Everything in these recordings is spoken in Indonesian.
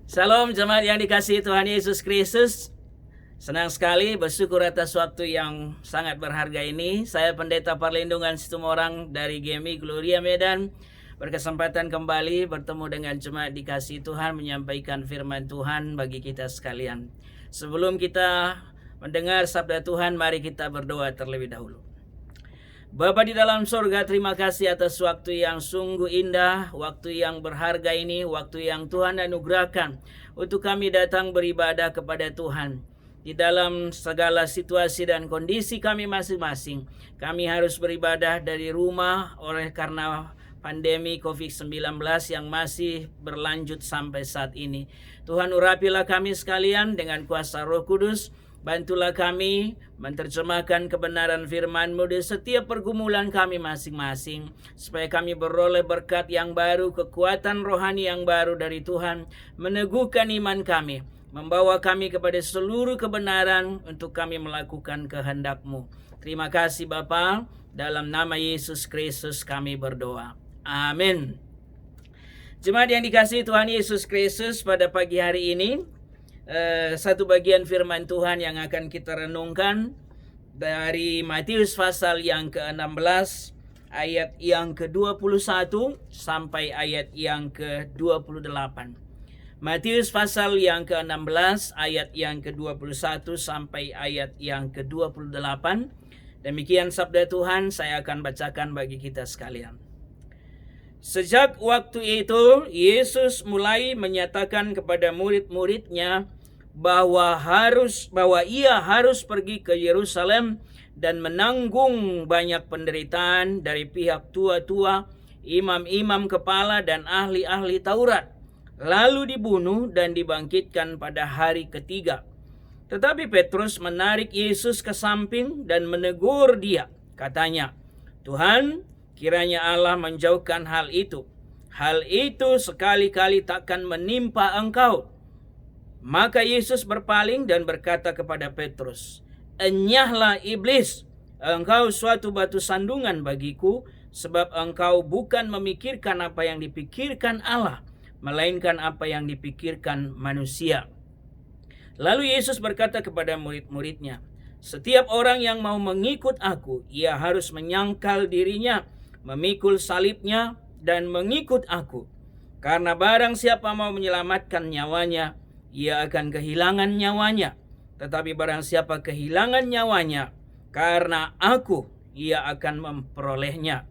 Salam jemaat yang dikasihi Tuhan Yesus Kristus. Senang sekali bersyukur atas waktu yang sangat berharga ini. Saya Pendeta Perlindungan Situmorang dari GMI Gloria Medan. Berkesempatan kembali bertemu dengan jemaat dikasihi Tuhan menyampaikan firman Tuhan bagi kita sekalian. Sebelum kita mendengar sabda Tuhan, mari kita berdoa terlebih dahulu. Bapa di dalam surga, terima kasih atas waktu yang sungguh indah, waktu yang berharga ini, waktu yang Tuhan anugerahkan untuk kami datang beribadah kepada Tuhan. Di dalam segala situasi dan kondisi kami masing-masing, kami harus beribadah dari rumah oleh karena pandemi COVID-19 yang masih berlanjut sampai saat ini. Tuhan, urapilah kami sekalian dengan kuasa Roh Kudus. Bantulah kami menerjemahkan kebenaran firman-Mu di setiap pergumulan kami masing-masing, supaya kami beroleh berkat yang baru, kekuatan rohani yang baru dari Tuhan, meneguhkan iman kami, membawa kami kepada seluruh kebenaran untuk kami melakukan kehendak-Mu. Terima kasih Bapa, dalam nama Yesus Kristus kami berdoa. Amin. Jemaat yang dikasihi Tuhan Yesus Kristus, pada pagi hari ini, satu bagian firman Tuhan yang akan kita renungkan dari Matius pasal yang ke-16 ayat yang ke-21 sampai ayat yang ke-28. Matius pasal yang ke-16 ayat yang ke-21 sampai ayat yang ke-28. Demikian sabda Tuhan, saya akan bacakan bagi kita sekalian. Sejak waktu itu, Yesus mulai menyatakan kepada murid-muridnya bahwa ia harus pergi ke Yerusalem dan menanggung banyak penderitaan dari pihak tua-tua, imam-imam kepala dan ahli-ahli Taurat, lalu dibunuh dan dibangkitkan pada hari ketiga. Tetapi Petrus menarik Yesus ke samping dan menegur dia. Katanya, "Tuhan, kiranya Allah menjauhkan hal itu. Hal itu sekali-kali takkan menimpa engkau." Maka Yesus berpaling dan berkata kepada Petrus, "Enyahlah iblis, engkau suatu batu sandungan bagiku, sebab engkau bukan memikirkan apa yang dipikirkan Allah, melainkan apa yang dipikirkan manusia." Lalu Yesus berkata kepada murid-muridnya, "Setiap orang yang mau mengikut aku, ia harus menyangkal dirinya, memikul salibnya, dan mengikut aku. Karena barang siapa mau menyelamatkan nyawanya, ia akan kehilangan nyawanya. Tetapi barang siapa kehilangan nyawanya karena aku, ia akan memperolehnya.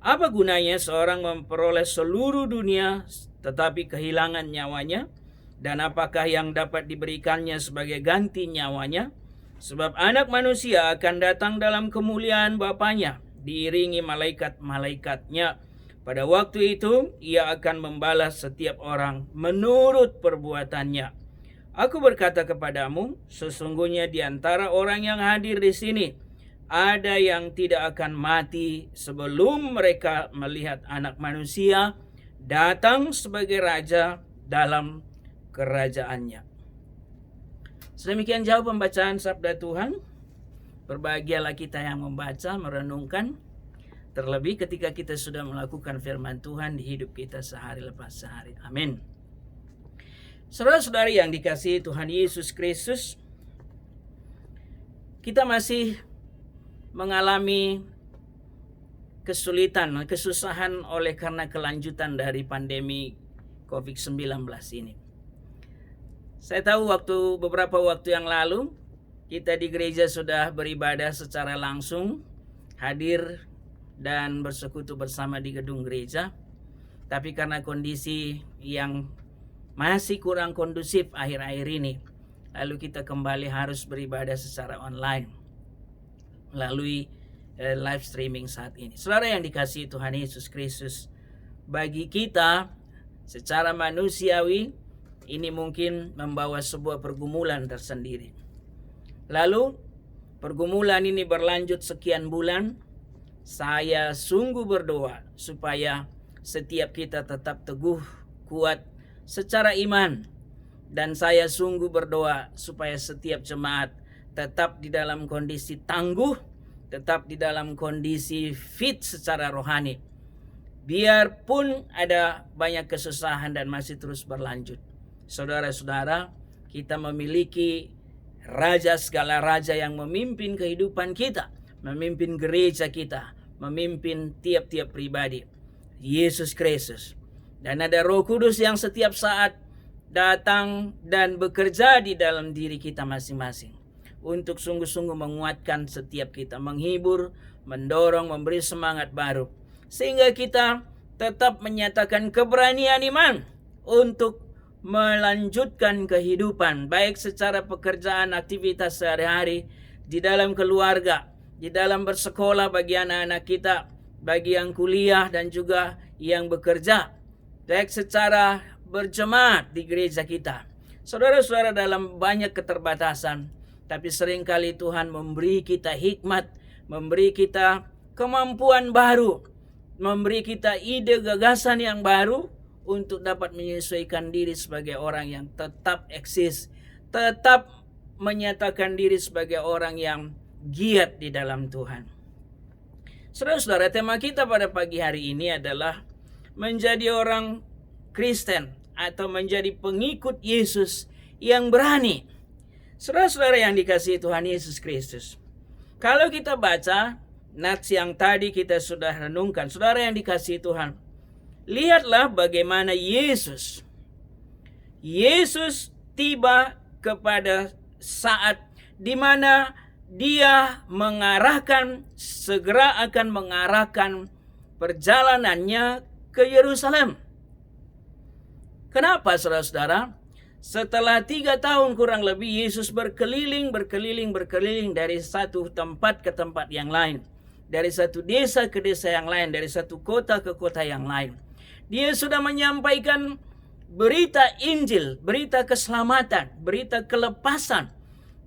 Apa gunanya seorang memperoleh seluruh dunia tetapi kehilangan nyawanya? Dan apakah yang dapat diberikannya sebagai ganti nyawanya? Sebab Anak Manusia akan datang dalam kemuliaan Bapanya, diiringi malaikat-malaikatnya. Pada waktu itu, ia akan membalas setiap orang menurut perbuatannya. Aku berkata kepadamu, sesungguhnya di antara orang yang hadir di sini, ada yang tidak akan mati sebelum mereka melihat Anak Manusia datang sebagai Raja dalam kerajaannya." Sedemikian jauh pembacaan sabda Tuhan. Berbahagialah kita yang membaca, merenungkan, terlebih ketika kita sudah melakukan firman Tuhan di hidup kita sehari lepas sehari. Amin. Saudara-saudari yang dikasihi Tuhan Yesus Kristus, kita masih mengalami kesulitan, kesusahan oleh karena kelanjutan dari pandemi COVID-19 ini. Saya tahu beberapa waktu yang lalu, kita di gereja sudah beribadah secara langsung, hadir dan bersekutu bersama di gedung gereja. Tapi karena kondisi yang masih kurang kondusif akhir-akhir ini, lalu kita kembali harus beribadah secara online melalui live streaming saat ini. Saudara yang dikasihi Tuhan Yesus Kristus, bagi kita secara manusiawi ini mungkin membawa sebuah pergumulan tersendiri. Lalu pergumulan ini berlanjut sekian bulan. Saya sungguh berdoa supaya setiap kita tetap teguh, kuat secara iman. Dan saya sungguh berdoa supaya setiap jemaat tetap di dalam kondisi tangguh, tetap di dalam kondisi fit secara rohani. Biarpun ada banyak kesusahan dan masih terus berlanjut, Saudara-saudara, kita memiliki raja segala raja yang memimpin kehidupan kita, memimpin gereja kita, memimpin tiap-tiap pribadi. Yesus Kristus. Dan ada Roh Kudus yang setiap saat datang dan bekerja di dalam diri kita masing-masing untuk sungguh-sungguh menguatkan setiap kita, menghibur, mendorong, memberi semangat baru, sehingga kita tetap menyatakan keberanian iman untuk melanjutkan kehidupan, baik secara pekerjaan, aktivitas sehari-hari, di dalam keluarga, di dalam bersekolah bagi anak-anak kita, bagi yang kuliah dan juga yang bekerja, baik secara berjemaat di gereja kita. Saudara-saudara, dalam banyak keterbatasan, tapi seringkali Tuhan memberi kita hikmat, memberi kita kemampuan baru, memberi kita ide gagasan yang baru untuk dapat menyesuaikan diri sebagai orang yang tetap eksis, tetap menyatakan diri sebagai orang yang giat di dalam Tuhan. Saudara-saudara, tema kita pada pagi hari ini adalah menjadi orang Kristen atau menjadi pengikut Yesus yang berani. Saudara-saudara yang dikasihi Tuhan Yesus Kristus, kalau kita baca nats yang tadi kita sudah renungkan, saudara yang dikasihi Tuhan, lihatlah bagaimana Yesus tiba kepada saat di mana dia segera akan mengarahkan perjalanannya ke Yerusalem. Kenapa, saudara-saudara? Setelah 3 tahun kurang lebih Yesus berkeliling dari satu tempat ke tempat yang lain, dari satu desa ke desa yang lain, dari satu kota ke kota yang lain. Dia sudah menyampaikan berita Injil, berita keselamatan, berita kelepasan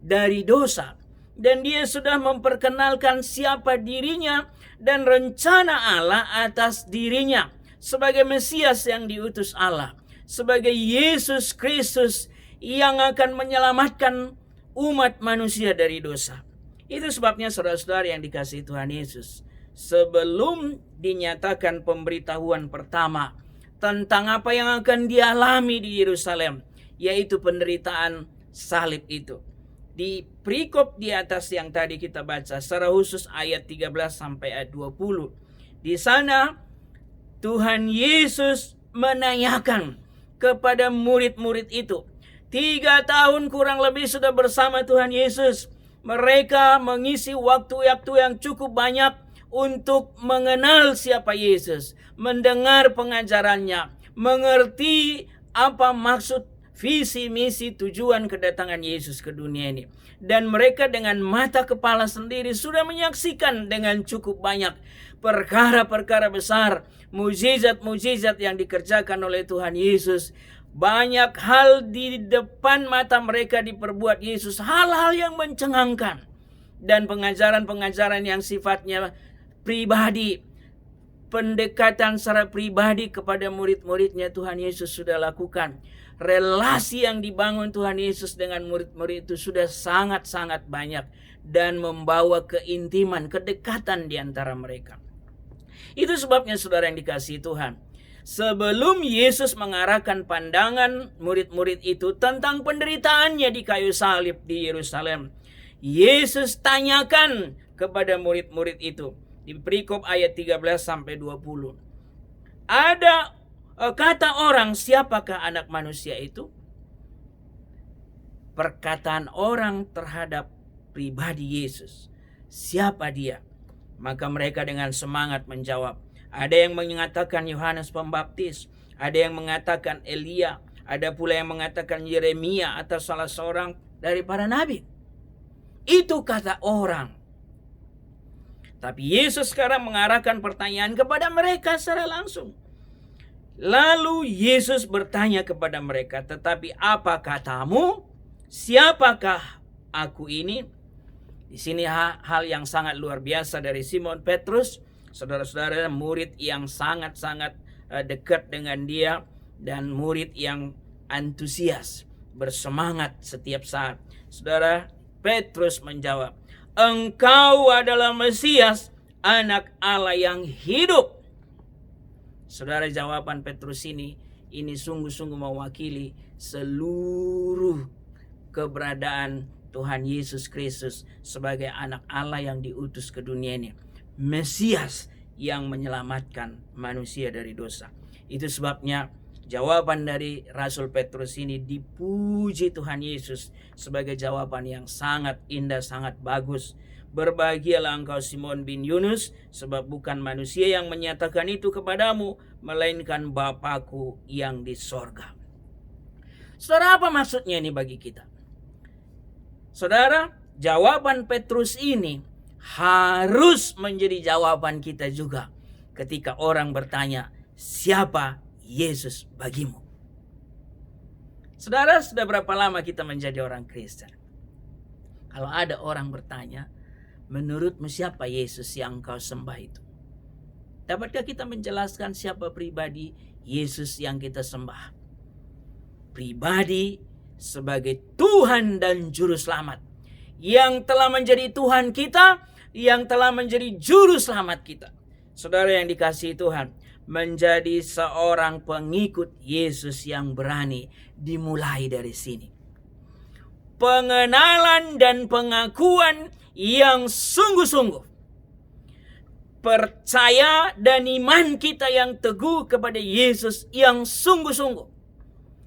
dari dosa. Dan dia sudah memperkenalkan siapa dirinya dan rencana Allah atas dirinya sebagai Mesias yang diutus Allah, sebagai Yesus Kristus yang akan menyelamatkan umat manusia dari dosa. Itu sebabnya saudara-saudara yang dikasihi Tuhan Yesus, sebelum dinyatakan pemberitahuan pertama tentang apa yang akan dialami di Yerusalem, yaitu penderitaan salib itu, di perikop di atas yang tadi kita baca, secara khusus ayat 13 sampai ayat 20. Di sana Tuhan Yesus menanyakan kepada murid-murid itu. 3 tahun kurang lebih sudah bersama Tuhan Yesus. Mereka mengisi waktu-waktu yang cukup banyak untuk mengenal siapa Yesus, mendengar pengajarannya, mengerti apa maksud, visi, misi, tujuan kedatangan Yesus ke dunia ini. Dan mereka dengan mata kepala sendiri sudah menyaksikan dengan cukup banyak perkara-perkara besar, mujizat-mujizat yang dikerjakan oleh Tuhan Yesus. Banyak hal di depan mata mereka diperbuat Yesus, hal-hal yang mencengangkan. Dan pengajaran-pengajaran yang sifatnya pribadi, pendekatan secara pribadi kepada murid-muridnya Tuhan Yesus sudah lakukan. Relasi yang dibangun Tuhan Yesus dengan murid-murid itu sudah sangat-sangat banyak dan membawa keintiman, kedekatan di antara mereka. Itu sebabnya saudara yang dikasihi Tuhan, sebelum Yesus mengarahkan pandangan murid-murid itu tentang penderitaannya di kayu salib di Yerusalem, Yesus tanyakan kepada murid-murid itu di perikop ayat 13 sampai 20. Ada kata orang, siapakah anak manusia itu? Perkataan orang terhadap pribadi Yesus, siapa dia? Maka mereka dengan semangat menjawab. Ada yang mengatakan Yohanes Pembaptis, ada yang mengatakan Elia, ada pula yang mengatakan Yeremia atau salah seorang dari para nabi. Itu kata orang. Tapi Yesus sekarang mengarahkan pertanyaan kepada mereka secara langsung. Lalu Yesus bertanya kepada mereka, tetapi apa katamu? Siapakah aku ini? Di sini hal yang sangat luar biasa dari Simon Petrus, saudara-saudara, murid yang sangat-sangat dekat dengan dia dan murid yang antusias, bersemangat setiap saat. Saudara, Petrus menjawab, "Engkau adalah Mesias, Anak Allah yang hidup." Saudara, jawaban Petrus ini ini sungguh-sungguh mewakili seluruh keberadaan Tuhan Yesus Kristus sebagai anak Allah yang diutus ke dunia ini. Mesias yang menyelamatkan manusia dari dosa. Itu sebabnya jawaban dari Rasul Petrus ini dipuji Tuhan Yesus sebagai jawaban yang sangat indah, sangat bagus. Berbahagialah engkau Simon bin Yunus, sebab bukan manusia yang menyatakan itu kepadamu, melainkan Bapa-Ku yang di sorga. Saudara, apa maksudnya ini bagi kita? Saudara, jawaban Petrus ini harus menjadi jawaban kita juga ketika orang bertanya, siapa Yesus bagimu? Saudara, sudah berapa lama kita menjadi orang Kristen? Kalau ada orang bertanya, menurutmu siapa Yesus yang kau sembah itu? Dapatkah kita menjelaskan siapa pribadi Yesus yang kita sembah? Pribadi sebagai Tuhan dan Juru Selamat, yang telah menjadi Tuhan kita, yang telah menjadi Juru Selamat kita. Saudara yang dikasihi Tuhan, menjadi seorang pengikut Yesus yang berani dimulai dari sini. Pengenalan dan pengakuan yang sungguh-sungguh, percaya dan iman kita yang teguh kepada Yesus yang sungguh-sungguh.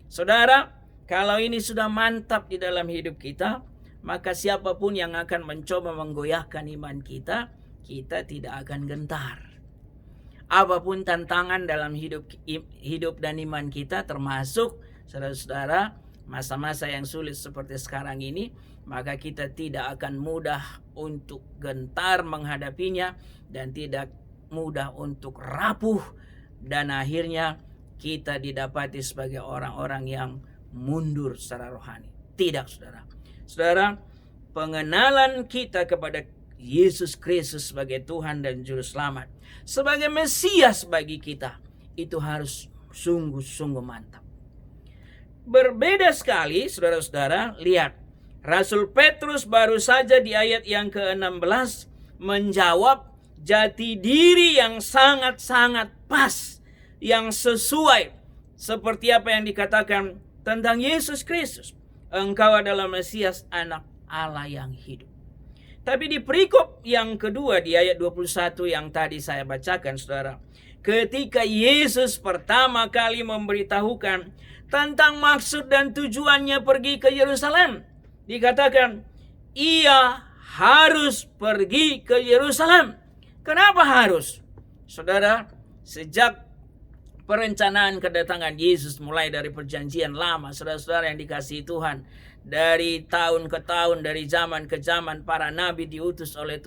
Saudara, kalau ini sudah mantap di dalam hidup kita, maka siapapun yang akan mencoba menggoyahkan iman kita, kita tidak akan gentar. Apapun tantangan dalam hidup dan iman kita, termasuk saudara-saudara masa-masa yang sulit seperti sekarang ini, maka kita tidak akan mudah untuk gentar menghadapinya dan tidak mudah untuk rapuh, dan akhirnya kita didapati sebagai orang-orang yang mundur secara rohani. Tidak, saudara. Saudara, pengenalan kita kepada Yesus Kristus sebagai Tuhan dan Juru Selamat, sebagai Mesias bagi kita, itu harus sungguh-sungguh mantap. Berbeda sekali, saudara-saudara, lihat. Rasul Petrus baru saja di ayat yang ke-16 menjawab jati diri yang sangat-sangat pas, yang sesuai seperti apa yang dikatakan tentang Yesus Kristus. Engkau adalah Mesias, anak Allah yang hidup. Tapi di perikop yang kedua di ayat 21 yang tadi saya bacakan, saudara, ketika Yesus pertama kali memberitahukan tentang maksud dan tujuannya pergi ke Yerusalem, dikatakan ia harus pergi ke Yerusalem. Kenapa harus? Saudara, sejak perencanaan kedatangan Yesus mulai dari perjanjian lama, saudara-saudara yang dikasihi Tuhan, dari tahun ke tahun, dari zaman ke zaman, para nabi diutus oleh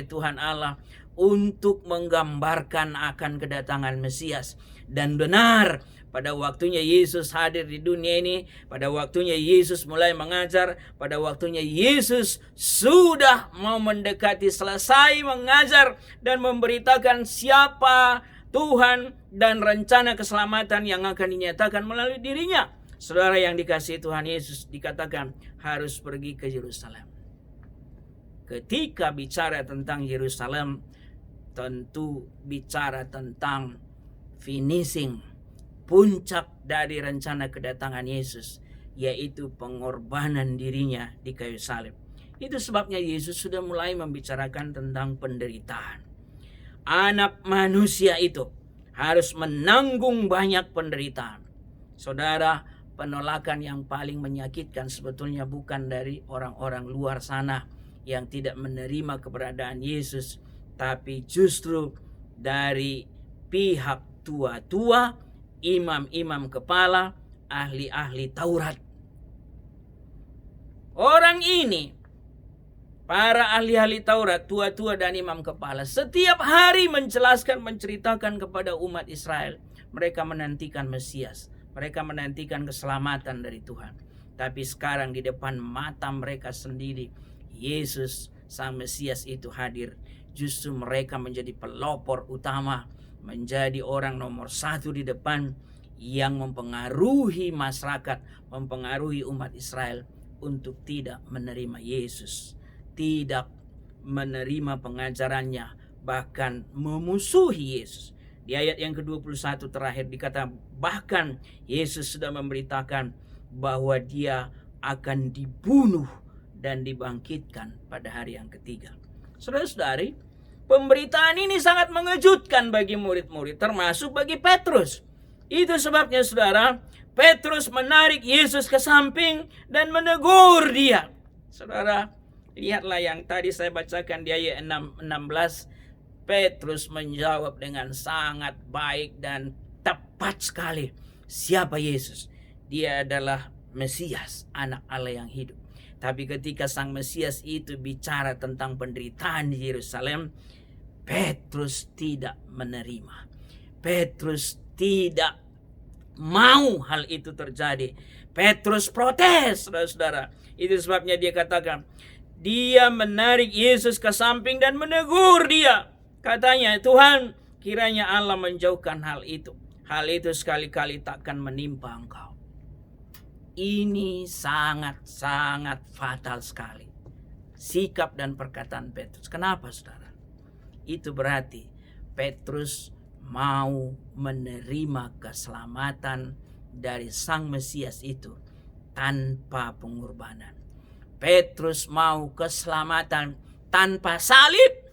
Tuhan Allah untuk menggambarkan akan kedatangan Mesias. Dan benar, pada waktunya Yesus hadir di dunia ini, pada waktunya Yesus mulai mengajar, pada waktunya Yesus sudah mau mendekati selesai mengajar dan memberitakan siapa Tuhan dan rencana keselamatan yang akan dinyatakan melalui dirinya. Saudara yang dikasihi Tuhan Yesus, dikatakan harus pergi ke Yerusalem. Ketika bicara tentang Yerusalem, tentu bicara tentang finishing, puncak dari rencana kedatangan Yesus, yaitu pengorbanan dirinya di kayu salib. Itu sebabnya Yesus sudah mulai membicarakan tentang penderitaan. Anak manusia itu harus menanggung banyak penderitaan. Saudara, penolakan yang paling menyakitkan sebetulnya bukan dari orang-orang luar sana yang tidak menerima keberadaan Yesus, tapi justru dari pihak tua-tua, imam-imam kepala, ahli-ahli Taurat. Orang ini, para ahli-ahli Taurat, tua-tua dan imam kepala, setiap hari menceritakan kepada umat Israel, mereka menantikan Mesias, mereka menantikan keselamatan dari Tuhan. Tapi sekarang di depan mata mereka sendiri, Yesus sang Mesias itu hadir. Justru mereka menjadi pelopor utama, menjadi orang nomor satu di depan yang mempengaruhi masyarakat, mempengaruhi umat Israel untuk tidak menerima Yesus, tidak menerima pengajarannya, bahkan memusuhi Yesus. Di ayat yang ke-21 terakhir dikatakan, bahkan Yesus sudah memberitakan bahwa dia akan dibunuh dan dibangkitkan pada hari yang ketiga. Saudara-saudari, pemberitaan ini sangat mengejutkan bagi murid-murid, termasuk bagi Petrus. Itu sebabnya saudara, Petrus menarik Yesus ke samping dan menegur dia. Saudara, lihatlah yang tadi saya bacakan di ayat 16. Petrus menjawab dengan sangat baik dan tepat sekali. Siapa Yesus? Dia adalah Mesias, anak Allah yang hidup. Tapi ketika sang Mesias itu bicara tentang penderitaan di Yerusalem, Petrus tidak menerima. Petrus tidak mau hal itu terjadi. Petrus protes, saudara-saudara. Itu sebabnya dia katakan, dia menarik Yesus ke samping dan menegur dia. Katanya, Tuhan, kiranya Allah menjauhkan hal itu. Hal itu sekali-kali takkan menimpa engkau. Ini sangat-sangat fatal sekali. Sikap dan perkataan Petrus. Kenapa, saudara? Itu berarti Petrus mau menerima keselamatan dari sang Mesias itu tanpa pengorbanan. Petrus mau keselamatan tanpa salib.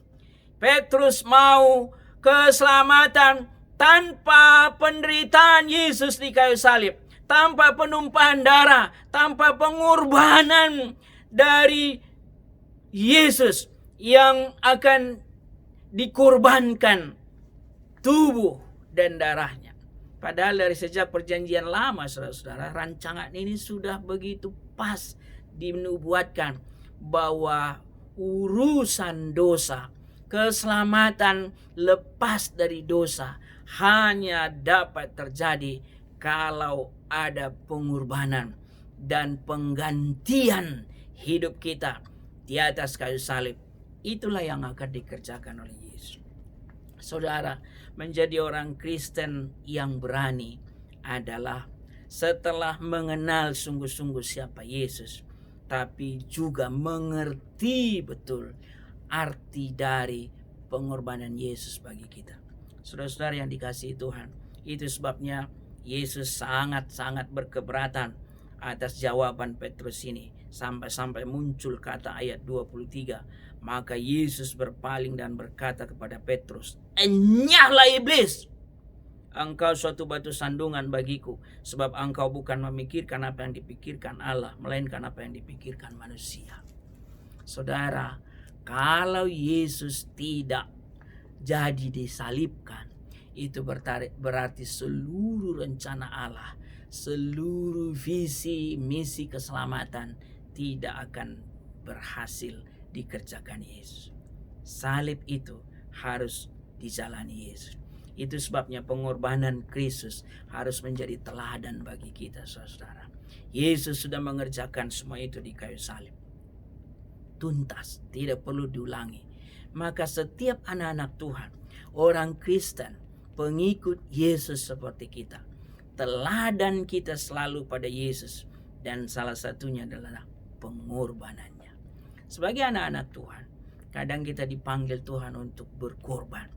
Petrus mau keselamatan tanpa penderitaan Yesus di kayu salib, tanpa penumpahan darah, tanpa pengorbanan dari Yesus yang akan dikorbankan tubuh dan darahnya. Padahal dari sejak perjanjian lama, saudara-saudara, rancangan ini sudah begitu pas dinubuatkan bahwa urusan dosa, keselamatan lepas dari dosa hanya dapat terjadi kalau ada pengorbanan dan penggantian hidup kita di atas kayu salib. Itulah yang akan dikerjakan oleh Yesus. Saudara, menjadi orang Kristen yang berani adalah setelah mengenal sungguh-sungguh siapa Yesus, tapi juga mengerti betul arti dari pengorbanan Yesus bagi kita. Saudara-saudara yang dikasihi Tuhan, itu sebabnya Yesus sangat-sangat berkeberatan atas jawaban Petrus ini. Sampai-sampai muncul kata ayat 23. Maka Yesus berpaling dan berkata kepada Petrus, enyahlah iblis, engkau suatu batu sandungan bagiku, sebab engkau bukan memikirkan apa yang dipikirkan Allah, melainkan apa yang dipikirkan manusia. Saudara, kalau Yesus tidak jadi disalibkan, itu berarti seluruh rencana Allah, seluruh visi misi keselamatan tidak akan berhasil dikerjakan Yesus. Salib itu harus dijalani Yesus. Itu sebabnya pengorbanan Kristus harus menjadi teladan bagi kita, saudara. Yesus sudah mengerjakan semua itu di kayu salib. Tuntas, tidak perlu diulangi. Maka setiap anak-anak Tuhan, orang Kristen, pengikut Yesus seperti kita, teladan kita selalu pada Yesus, dan salah satunya adalah pengorbanannya. Sebagai anak-anak Tuhan, kadang kita dipanggil Tuhan untuk berkorban,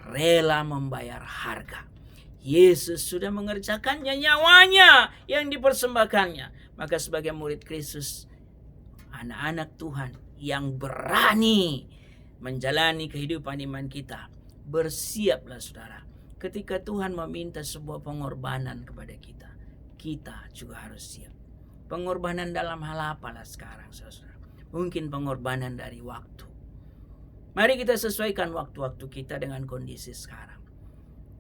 rela membayar harga. Yesus sudah mengerjakannya, nyawanya yang dipersembahkannya. Maka sebagai murid Kristus, anak-anak Tuhan yang berani menjalani kehidupan iman kita, bersiaplah saudara. Ketika Tuhan meminta sebuah pengorbanan kepada kita, kita juga harus siap. Pengorbanan dalam hal apalah sekarang, saudara? Mungkin pengorbanan dari waktu. Mari kita sesuaikan waktu-waktu kita dengan kondisi sekarang.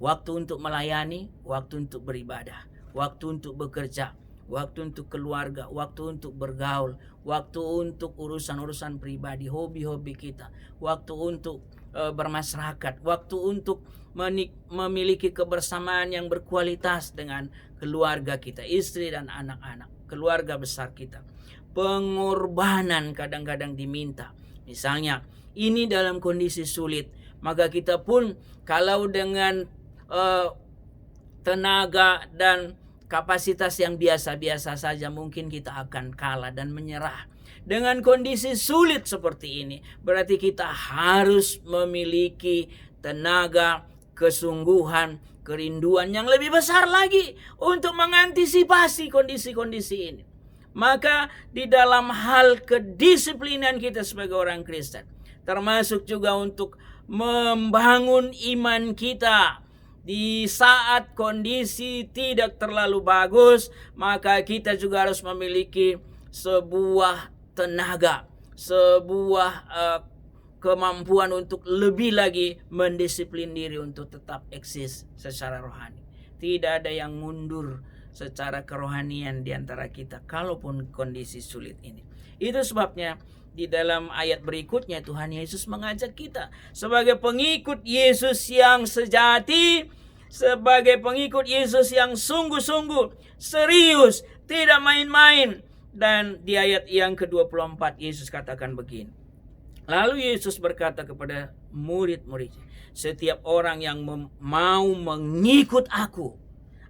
Waktu untuk melayani, waktu untuk beribadah, waktu untuk bekerja, waktu untuk keluarga, waktu untuk bergaul, waktu untuk urusan-urusan pribadi, hobi-hobi kita, waktu untuk bermasyarakat, waktu untuk memiliki kebersamaan yang berkualitas dengan keluarga kita, istri dan anak-anak, keluarga besar kita. Pengorbanan kadang-kadang diminta. Misalnya, ini dalam kondisi sulit, maka kita pun kalau dengan tenaga dan kapasitas yang biasa-biasa saja, mungkin kita akan kalah dan menyerah. Dengan kondisi sulit seperti ini, berarti kita harus memiliki tenaga, kesungguhan, kerinduan yang lebih besar lagi untuk mengantisipasi kondisi-kondisi ini. Maka di dalam hal kedisiplinan kita sebagai orang Kristen, termasuk juga untuk membangun iman kita di saat kondisi tidak terlalu bagus, maka kita juga harus memiliki sebuah tenaga, sebuah kemampuan untuk lebih lagi mendisiplin diri untuk tetap eksis secara rohani. Tidak ada yang mundur secara kerohanian di antara kita kalaupun kondisi sulit ini. Itu sebabnya di dalam ayat berikutnya Tuhan Yesus mengajak kita sebagai pengikut Yesus yang sejati, sebagai pengikut Yesus yang sungguh-sungguh serius, tidak main-main. Dan di ayat yang ke-24 Yesus katakan begini. Lalu Yesus berkata kepada murid-muridnya, setiap orang yang mau mengikut aku.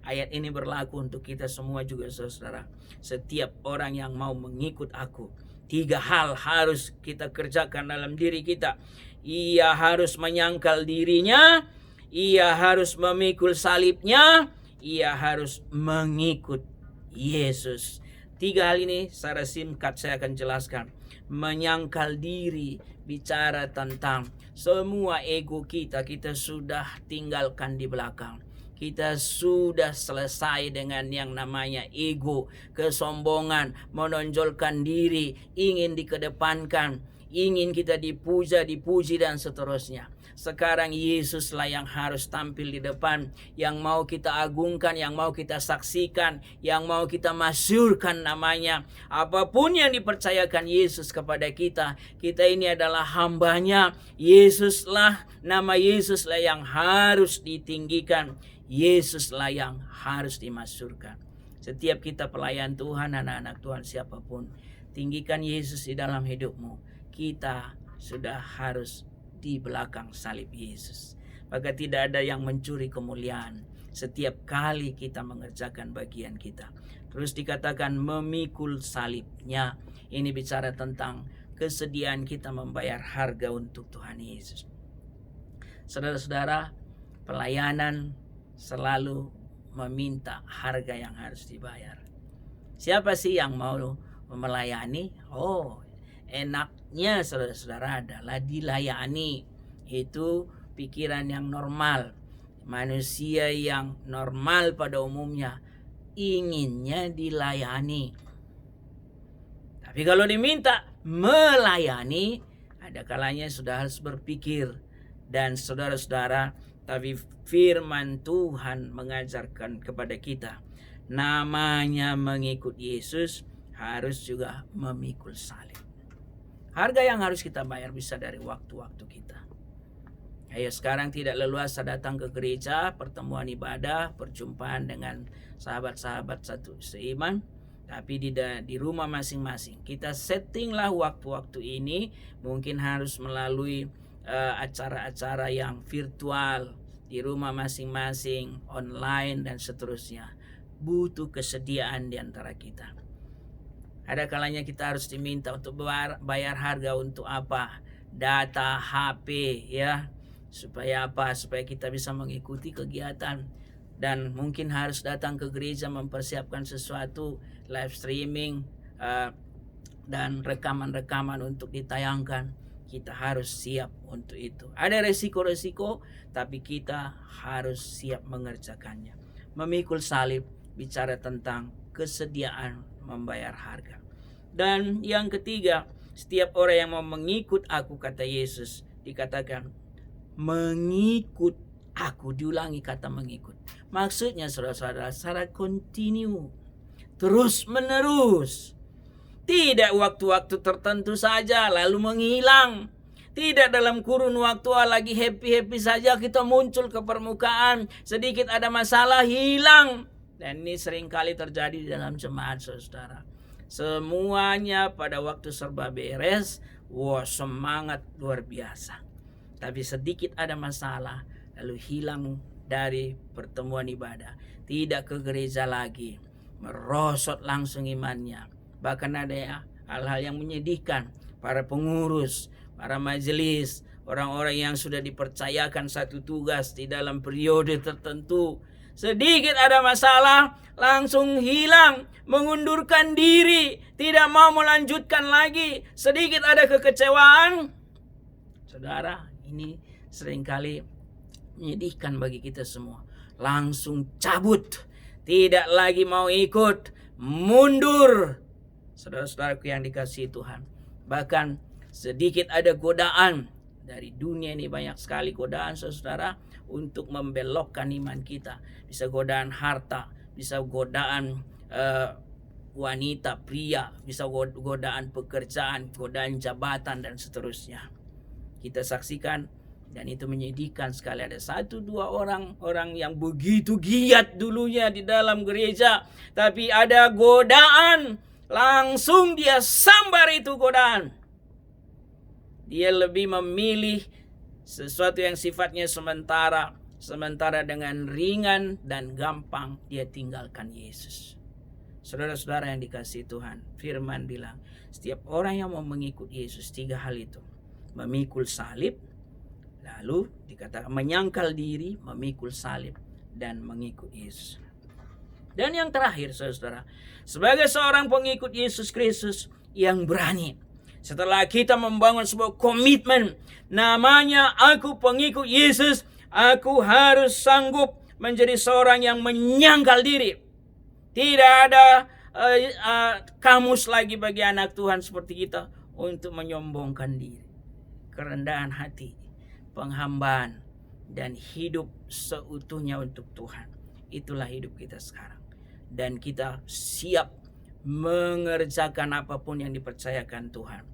Ayat ini berlaku untuk kita semua juga saudara. Setiap orang yang mau mengikut aku, 3 hal harus kita kerjakan dalam diri kita. Ia harus menyangkal dirinya, ia harus memikul salibnya, ia harus mengikut Yesus. 3 hal ini secara singkat saya akan jelaskan. Menyangkal diri bicara tentang semua ego kita sudah tinggalkan di belakang. Kita sudah selesai dengan yang namanya ego, kesombongan, menonjolkan diri, ingin dikedepankan, ingin kita dipuji dan seterusnya. Sekarang Yesuslah yang harus tampil di depan, yang mau kita agungkan, yang mau kita saksikan, yang mau kita masyhurkan namanya. Apapun yang dipercayakan Yesus kepada kita, kita ini adalah hambanya. Yesuslah, nama Yesuslah yang harus ditinggikan. Yesuslah yang harus dimasyhurkan. Setiap kita pelayan Tuhan, anak-anak Tuhan siapapun, tinggikan Yesus di dalam hidupmu. Kita sudah harus di belakang salib Yesus. Maka tidak ada yang mencuri kemuliaan setiap kali kita mengerjakan bagian kita. Terus dikatakan memikul salibnya. Ini bicara tentang kesediaan kita membayar harga untuk Tuhan Yesus. Saudara-saudara, pelayanan selalu meminta harga yang harus dibayar. Siapa sih yang mau melayani? Enaknya saudara-saudara adalah dilayani. Itu pikiran yang normal. Manusia yang normal pada umumnya inginnya dilayani. Tapi kalau diminta melayani, ada kalanya sudah harus berpikir. Dan saudara-saudara, tapi firman Tuhan mengajarkan kepada kita, namanya mengikut Yesus harus juga memikul salib. Harga yang harus kita bayar bisa dari waktu-waktu kita. Ayo sekarang tidak leluasa datang ke gereja, pertemuan ibadah, perjumpaan dengan sahabat-sahabat satu seiman, tapi di rumah masing-masing. Kita settinglah waktu-waktu ini, mungkin harus melalui acara-acara yang virtual di rumah masing-masing, online dan seterusnya. Butuh kesediaan di antara kita. Ada kalanya kita harus diminta untuk bayar harga untuk apa? Data, HP ya. Supaya apa? Supaya kita bisa mengikuti kegiatan. Dan mungkin harus datang ke gereja mempersiapkan sesuatu, live streaming dan rekaman-rekaman untuk ditayangkan. Kita harus siap untuk itu. Ada resiko-resiko, tapi kita harus siap mengerjakannya. Memikul salib bicara tentang kesediaan membayar harga. Dan yang ketiga, setiap orang yang mau mengikut aku, kata Yesus, dikatakan mengikut aku. Diulangi kata mengikut. Maksudnya saudara-saudara, secara kontinu, terus menerus. Tidak waktu-waktu tertentu saja lalu menghilang. Tidak dalam kurun waktu lagi happy-happy saja kita muncul ke permukaan. Sedikit ada masalah hilang. Dan ini seringkali terjadi di dalam jemaat saudara. Semuanya pada waktu serba beres, semangat luar biasa. Tapi sedikit ada masalah lalu hilang dari pertemuan ibadah. Tidak ke gereja lagi. Merosot langsung imannya. Bahkan ada hal-hal yang menyedihkan. Para pengurus, para majelis, orang-orang yang sudah dipercayakan satu tugas di dalam periode tertentu, sedikit ada masalah langsung hilang, mengundurkan diri, tidak mau melanjutkan lagi. Sedikit ada kekecewaan, saudara, ini seringkali menyedihkan bagi kita semua. Langsung cabut, tidak lagi mau ikut, mundur. Saudara-saudaraku yang dikasihi Tuhan, bahkan sedikit ada godaan dari dunia ini, banyak sekali godaan saudara untuk membelokkan iman kita. Bisa godaan harta, bisa godaan wanita, pria, bisa godaan pekerjaan, godaan jabatan dan seterusnya. Kita saksikan dan itu menyedihkan sekali. Ada 1-2 orang yang begitu giat dulunya di dalam gereja, tapi ada godaan, langsung dia sambar itu godaan. Dia lebih memilih sesuatu yang sifatnya sementara dengan ringan dan gampang dia tinggalkan Yesus. Saudara-saudara yang dikasihi Tuhan, firman bilang, setiap orang yang mau mengikut Yesus 3 hal itu. Memikul salib, lalu dikatakan menyangkal diri, memikul salib, dan mengikut Yesus. Dan yang terakhir saudara, sebagai seorang pengikut Yesus Kristus yang berani, setelah kita membangun sebuah komitmen, namanya aku pengikut Yesus, aku harus sanggup menjadi seorang yang menyangkal diri. Tidak ada kamus lagi bagi anak Tuhan seperti kita untuk menyombongkan diri. Kerendahan hati, penghambaan, dan hidup seutuhnya untuk Tuhan. Itulah hidup kita sekarang. Dan kita siap mengerjakan apapun yang dipercayakan Tuhan.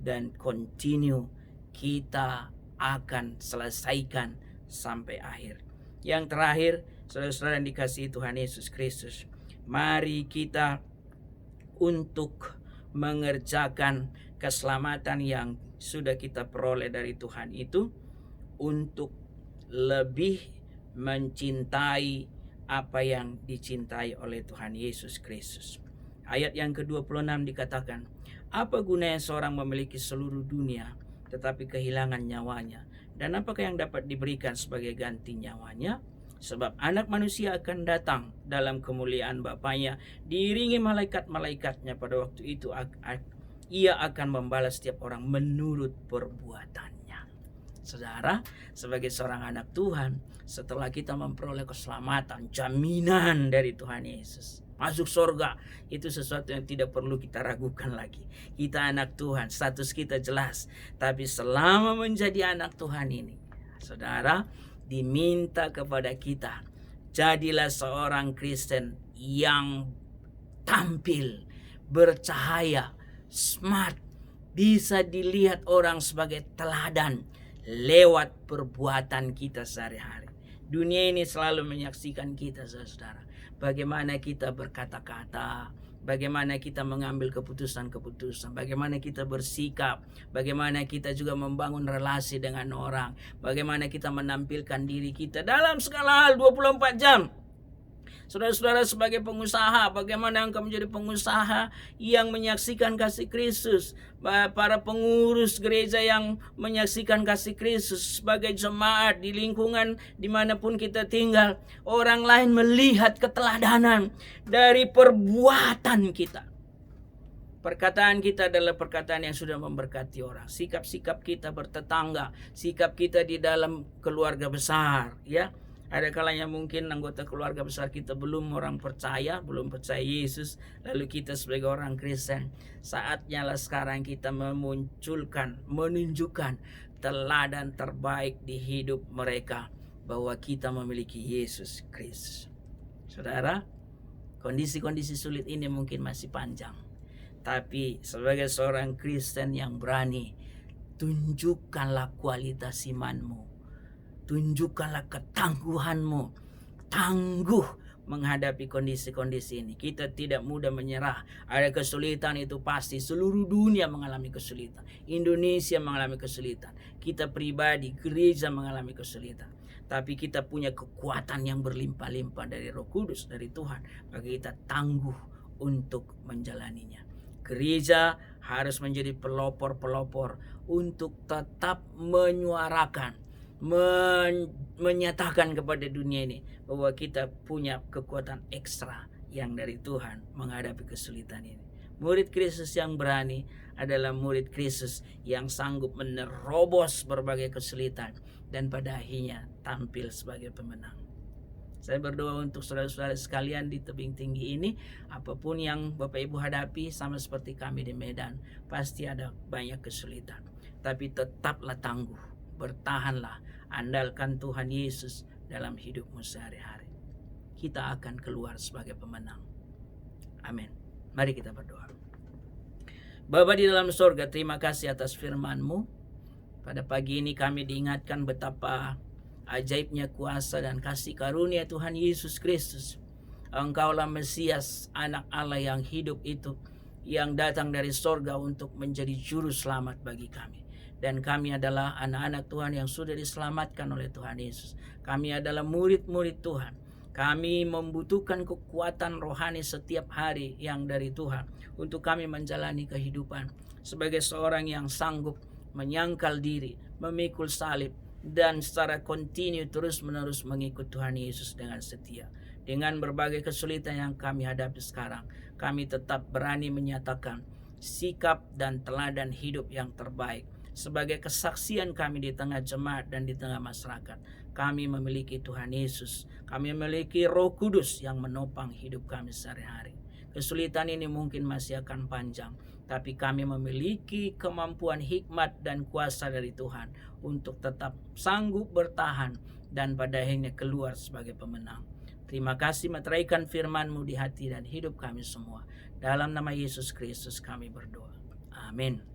Dan continue, kita akan selesaikan sampai akhir. Yang terakhir, saudara-saudara yang dikasihi Tuhan Yesus Kristus, mari kita untuk mengerjakan keselamatan yang sudah kita peroleh dari Tuhan itu, untuk lebih mencintai apa yang dicintai oleh Tuhan Yesus Kristus. Ayat yang ke-26 dikatakan, apa gunanya seorang memiliki seluruh dunia tetapi kehilangan nyawanya? Dan apakah yang dapat diberikan sebagai ganti nyawanya? Sebab anak manusia akan datang dalam kemuliaan Bapanya, diiringi malaikat-malaikatnya. Pada waktu itu ia akan membalas setiap orang menurut perbuatannya. Saudara, sebagai seorang anak Tuhan, setelah kita memperoleh keselamatan, jaminan dari Tuhan Yesus, masuk surga, itu sesuatu yang tidak perlu kita ragukan lagi. Kita anak Tuhan, status kita jelas. Tapi selama menjadi anak Tuhan ini, saudara, diminta kepada kita, jadilah seorang Kristen yang tampil, bercahaya, smart, bisa dilihat orang sebagai teladan lewat perbuatan kita sehari-hari. Dunia ini selalu menyaksikan kita, saudara. Bagaimana kita berkata-kata, bagaimana kita mengambil keputusan-keputusan, bagaimana kita bersikap, bagaimana kita juga membangun relasi dengan orang, bagaimana kita menampilkan diri kita dalam segala hal 24 jam. Saudara-saudara sebagai pengusaha, bagaimana engkau menjadi pengusaha yang menyaksikan kasih Kristus, para pengurus gereja yang menyaksikan kasih Kristus, sebagai jemaat di lingkungan dimanapun kita tinggal, orang lain melihat keteladanan dari perbuatan kita. Perkataan kita adalah perkataan yang sudah memberkati orang. Sikap-sikap kita bertetangga, sikap kita di dalam keluarga besar, ya. Ada kalanya mungkin anggota keluarga besar kita belum percaya Yesus, lalu kita sebagai orang Kristen, saatnya lah sekarang kita menunjukkan teladan terbaik di hidup mereka, bahwa kita memiliki Yesus Kristus. Saudara, kondisi-kondisi sulit ini mungkin masih panjang, tapi sebagai seorang Kristen yang berani, tunjukkanlah kualitas imanmu. Tunjukkanlah ketangguhanmu, tangguh menghadapi kondisi-kondisi ini. Kita tidak mudah menyerah. Ada kesulitan, itu pasti. Seluruh dunia mengalami kesulitan. Indonesia mengalami kesulitan. Kita pribadi, gereja mengalami kesulitan. Tapi kita punya kekuatan yang berlimpah-limpah dari Roh Kudus, dari Tuhan. Bagi kita tangguh untuk menjalaninya. Gereja harus menjadi pelopor-pelopor untuk tetap menyuarakan, menyatakan kepada dunia ini bahwa kita punya kekuatan ekstra yang dari Tuhan menghadapi kesulitan ini. Murid Kristus yang berani adalah murid Kristus yang sanggup menerobos berbagai kesulitan dan pada akhirnya tampil sebagai pemenang. Saya berdoa untuk saudara-saudara sekalian di tebing tinggi ini, apapun yang Bapak Ibu hadapi, sama seperti kami di Medan, pasti ada banyak kesulitan. Tapi tetaplah tangguh, bertahanlah, andalkan Tuhan Yesus dalam hidupmu sehari-hari. Kita akan keluar sebagai pemenang. Amin. Mari kita berdoa. Bapa di dalam sorga, terima kasih atas firman-Mu. Pada pagi ini kami diingatkan betapa ajaibnya kuasa dan kasih karunia Tuhan Yesus Kristus. Engkaulah Mesias, anak Allah yang hidup itu, yang datang dari sorga untuk menjadi juru selamat bagi kami. Dan kami adalah anak-anak Tuhan yang sudah diselamatkan oleh Tuhan Yesus. Kami adalah murid-murid Tuhan. Kami membutuhkan kekuatan rohani setiap hari yang dari Tuhan untuk kami menjalani kehidupan sebagai seorang yang sanggup menyangkal diri, memikul salib, dan secara kontinu terus-menerus mengikut Tuhan Yesus dengan setia. Dengan berbagai kesulitan yang kami hadapi sekarang, kami tetap berani menyatakan sikap dan teladan hidup yang terbaik sebagai kesaksian kami di tengah jemaat dan di tengah masyarakat. Kami memiliki Tuhan Yesus, kami memiliki Roh Kudus yang menopang hidup kami sehari-hari. Kesulitan ini mungkin masih akan panjang, tapi kami memiliki kemampuan hikmat dan kuasa dari Tuhan untuk tetap sanggup bertahan dan pada akhirnya keluar sebagai pemenang. Terima kasih meteraikan firman-Mu di hati dan hidup kami semua. Dalam nama Yesus Kristus kami berdoa. Amin.